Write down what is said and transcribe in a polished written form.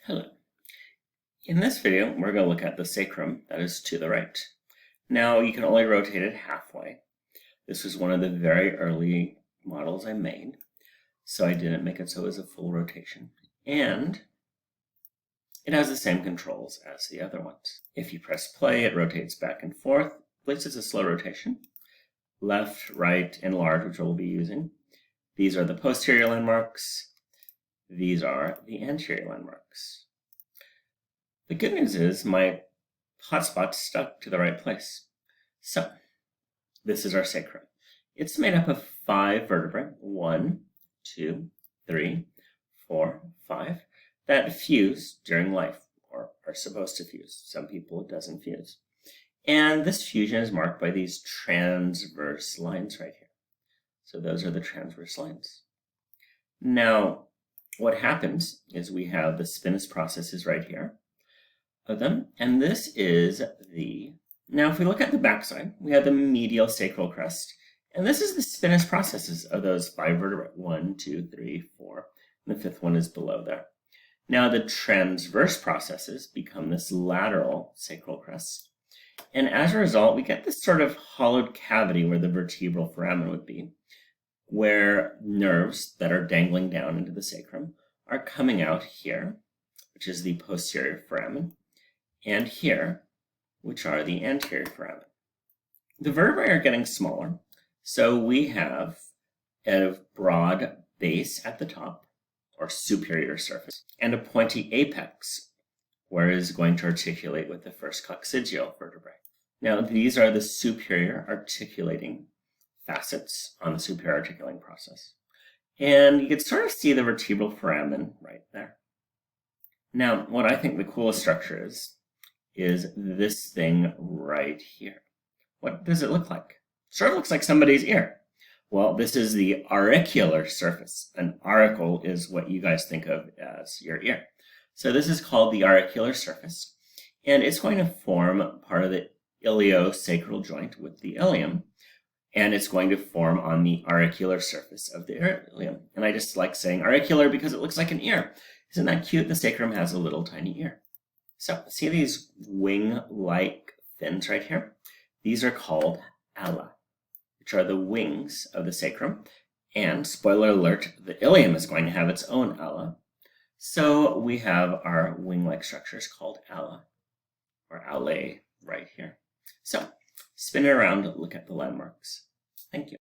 Hello. In this video, we're going to look at the sacrum that is to the right. Now, you can only rotate it halfway. This was one of the very early models I made, so I didn't make it so it was a full rotation. And it has the same controls as the other ones. If you press play, it rotates back and forth. This is a slow rotation. Left, right, and large, which we'll be using. These are the posterior landmarks. These are the anterior landmarks. The good news is my hotspot's stuck to the right place. So, this is our sacrum. It's made up of 5 vertebrae, 1, 2, 3, 4, 5, that fuse during life, or are supposed to fuse. Some people it doesn't fuse. And this fusion is marked by these transverse lines right here. So those are the transverse lines. Now, what happens is we have the Spinous processes right here of them, and this is now if we look at the backside, we have the medial sacral crest, and this is the Spinous processes of those 5 vertebrae, 1, 2, 3, 4, and the 5th one is below there. Now the transverse processes become this lateral sacral crest, and as a result, we get this sort of hollowed cavity where the vertebral foramen would be, where nerves that are dangling down into the sacrum are coming out here, which is the posterior foramen, and here, which are the anterior foramen. The vertebrae are getting smaller, so we have a broad base at the top, or superior surface, and a pointy apex, where it is going to articulate with the first coccygeal vertebrae. Now, these are the superior articulating facets on the superior articulating process. And you can sort of see the vertebral foramen right there. Now, what I think the coolest structure is this thing right here. What does it look like? Sort of looks like somebody's ear. Well, this is the auricular surface. An auricle is what you guys think of as your ear. So this is called the auricular surface, and it's going to form part of the iliosacral joint with the ilium, and it's going to form on the auricular surface of the ilium. And I just like saying auricular because it looks like an ear. Isn't that cute? The sacrum has a little tiny ear. So see these wing-like fins right here? These are called ala, which are the wings of the sacrum. And spoiler alert, the ilium is going to have its own ala. So we have our wing-like structures called ala, or alae right here. So spin it around, look at the landmarks. Thank you.